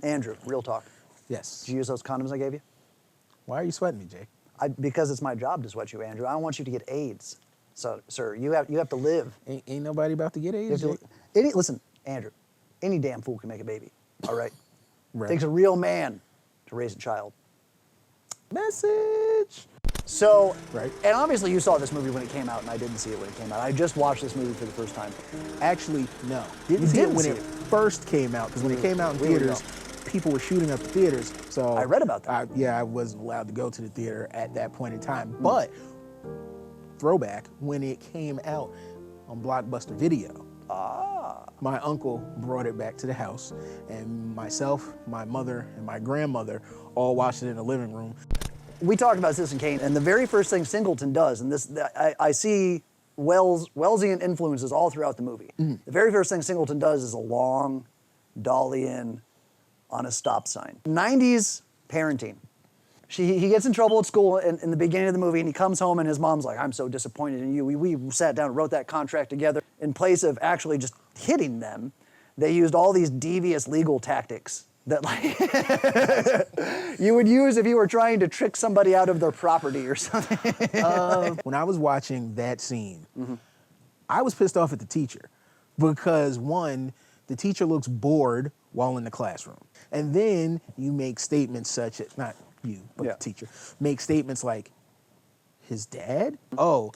Andrew, real talk. Yes. Did you use those condoms I gave you? Why are you sweating me, Jay? Because it's my job to sweat you, Andrew. I don't want you to get AIDS. So, sir, you have to live. Ain't nobody about to get AIDS, Jay. Listen, Andrew, any damn fool can make a baby, all right? Right. Takes a real man to raise a child. Message. So, Right. And obviously you saw this movie when it came out, and I didn't see it when it came out. I just watched this movie for the first time. Actually, no. You Didn't see it didn't when see it it. first came out, because when it came out in We were theaters, people were shooting up the theaters. So I read about that. I wasn't allowed to go to the theater at that point in time. Mm. But throwback, when it came out on Blockbuster Video, my uncle brought it back to the house, and myself, my mother, and my grandmother all watched it in the living room. We talked about Citizen Kane, and the very first thing Singleton does, and this I see Wellesian influences all throughout the movie. The very first thing Singleton does is a long dolly in on a stop sign. 90s parenting. He gets in trouble at school in the beginning of the movie, and he comes home and his mom's like, I'm so disappointed in you. We sat down and wrote that contract together. In place of actually just hitting them, they used all these devious legal tactics that like you would use if you were trying to trick somebody out of their property or something. When I was watching that scene, I was pissed off at the teacher because, one, the teacher looks bored while in the classroom. And then you make statements such as, not you, but Yeah. the teacher, make statements like, his dad? Oh,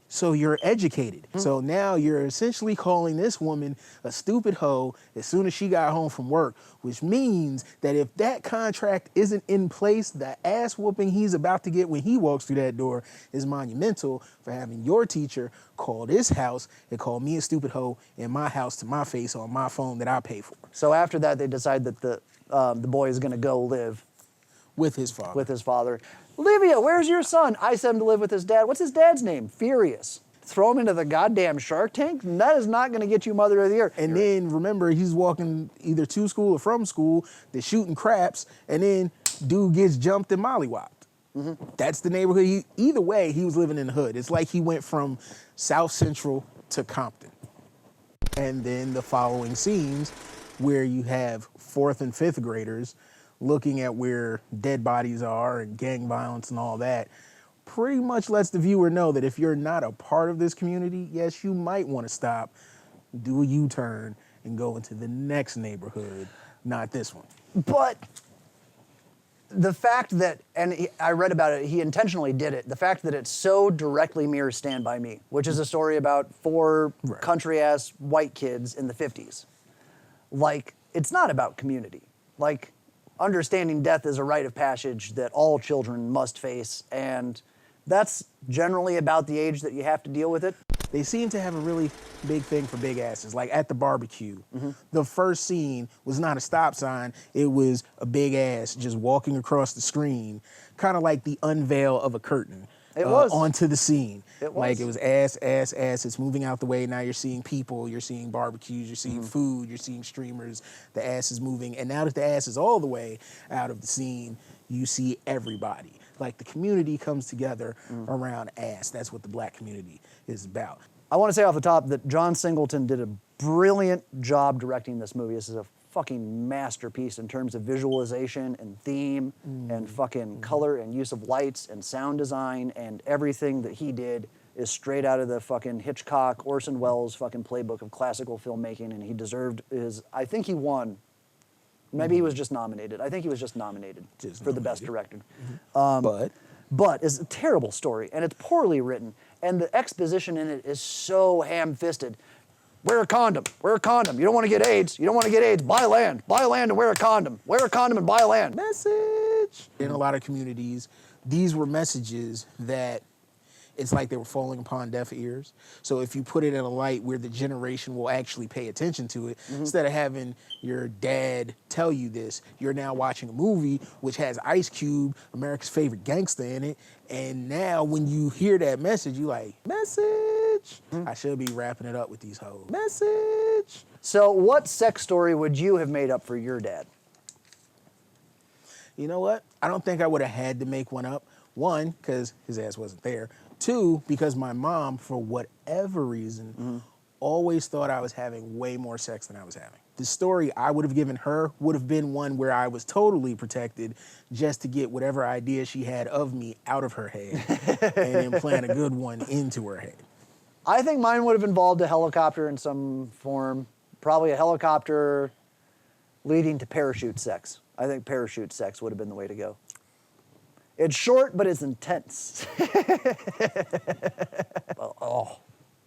so you're educated. So now you're essentially calling this woman a stupid hoe as soon as she got home from work, which means that if that contract isn't in place, the ass whooping he's about to get when he walks through that door is monumental for having your teacher call this house and call me a stupid hoe in my house to my face on my phone that I pay for. So after that, they decide that the boy is going to go live With his father. with his father. Olivia, where's your son? I sent him to live with his dad. What's his dad's name? Furious. Throw him into the goddamn Shark Tank? That is not going to get you Mother of the Year. And then remember, he's walking either to school or from school. They're shooting craps, and then dude gets jumped and mollywopped. That's the neighborhood. Either way, he was living in the hood. It's like he went from South Central to Compton. And then the following scenes where you have 4th and 5th graders looking at where dead bodies are and gang violence and all that, pretty much lets the viewer know that if you're not a part of this community, yes, you might want to stop, do a U-turn, and go into the next neighborhood, not this one. But the fact that, and I read about it, he intentionally did it, the fact that it so directly mirrors Stand By Me, which is a story about 4 country-ass white kids in the 50s. Like, it's not about community. Like, understanding death is a rite of passage that all children must face, and that's generally about the age that you have to deal with it. They seem to have a really big thing for big asses. Like at the barbecue, the first scene was not a stop sign, it was a big ass just walking across the screen, kind of like the unveil of a curtain. It was. Onto the scene. It was. Like it was ass, ass, ass. It's moving out the way. Now you're seeing people, you're seeing barbecues, you're seeing food, you're seeing streamers. The ass is moving. And now that the ass is all the way out of the scene, you see everybody. Like the community comes together around ass. That's what the black community is about. I want to say off the top that John Singleton did a brilliant job directing this movie. This is a fucking masterpiece in terms of visualization and theme and fucking color and use of lights and sound design, and everything that he did is straight out of the fucking Hitchcock, Orson Welles fucking playbook of classical filmmaking, and he deserved his, I think he won. Maybe he was just nominated. I think he was just nominated for the best director. But it's a terrible story, and it's poorly written, and the exposition in it is so ham-fisted. Wear a condom. Wear a condom. You don't want to get AIDS. You don't want to get AIDS. Buy land. Buy land and wear a condom. Wear a condom and buy land. Message. In a lot of communities, these were messages that it's like they were falling upon deaf ears. So if you put it in a light where the generation will actually pay attention to it, instead of having your dad tell you this, you're now watching a movie which has Ice Cube, America's favorite gangster, in it. And now when you hear that message, you like, message. I should be wrapping it up with these hoes. Message. So what sex story would you have made up for your dad? You know what? I don't think I would have had to make one up. One, because his ass wasn't there. Two, because my mom, for whatever reason, always thought I was having way more sex than I was having. The story I would have given her would have been one where I was totally protected just to get whatever idea she had of me out of her head and implant a good one into her head. I think mine would have involved a helicopter in some form, probably a helicopter leading to parachute sex. I think parachute sex would have been the way to go. It's short, but it's intense.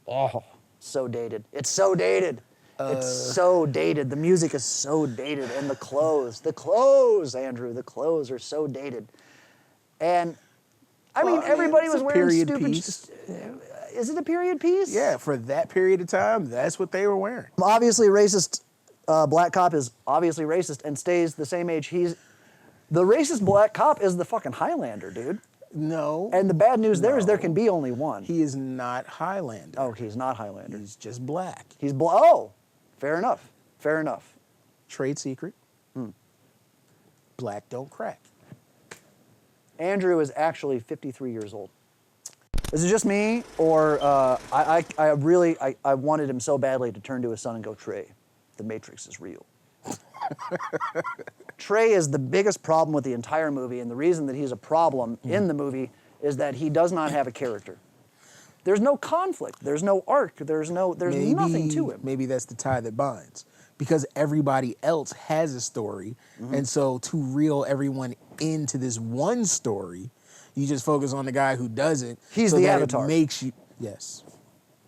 Oh, so dated. It's so dated. It's so dated. The music is so dated, and the clothes, Andrew, the clothes are so dated. And I mean, everybody was wearing stupid. Piece. Is it a period piece? Yeah, for that period of time, that's what they were wearing. Obviously racist. Black cop is obviously racist and stays the same age. The racist black cop is the fucking Highlander, dude. No. And the bad news there is there can be only one. He is not Highlander. Oh, he's not Highlander. He's just black. He's oh, fair enough. Fair enough. Trade secret. Black don't crack. Andrew is actually 53 years old. Is it just me, or I wanted him so badly to turn to his son and go, Trey, the Matrix is real. Trey is the biggest problem with the entire movie, and the reason that he's a problem in the movie is that he does not have a character. There's no conflict. There's no arc. There's nothing to him. Maybe that's the tie that binds. Because everybody else has a story, and so to reel everyone into this one story, you just focus on the guy who doesn't. He's so the that avatar. It makes you, yes.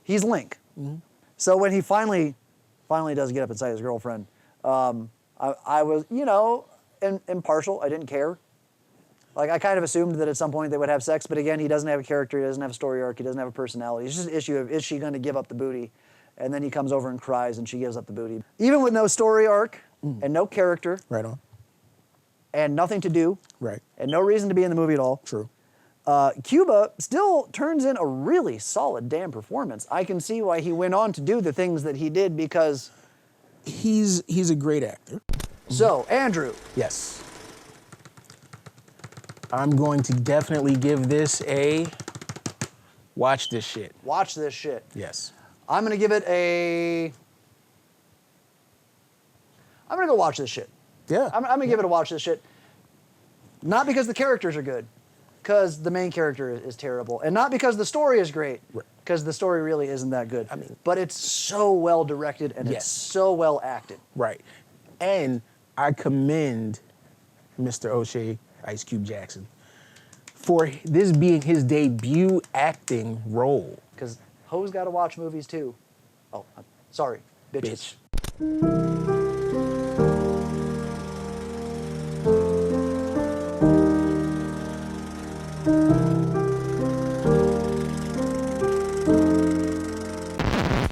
He's Link. So when he finally does get up inside his girlfriend, I was, impartial. I didn't care. Like, I kind of assumed that at some point they would have sex, but again, he doesn't have a character, he doesn't have a story arc, he doesn't have a personality. It's just an issue of, is she going to give up the booty? And then he comes over and cries, and she gives up the booty. Even with no story arc, and no character, Right on. and nothing to do, Right. and no reason to be in the movie at all, True. Cuba still turns in a really solid damn performance. I can see why he went on to do the things that he did because... He's a great actor. So, Andrew. Yes. I'm going to definitely give this a watch this shit. Watch this shit. Yes. I'm going to give it a... I'm going to go watch this shit. Yeah. I'm going to give it a watch this shit. Not because the characters are good, because the main character is terrible. And not because the story is great, because the story really isn't that good. But it's so well directed and it's so well acted. Right. And I commend Mr. O'Shea, Ice Cube Jackson, for this being his debut acting role. Because hoes got to watch movies too. Oh, sorry, bitches.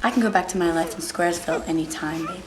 I can go back to my life in Squaresville anytime, baby.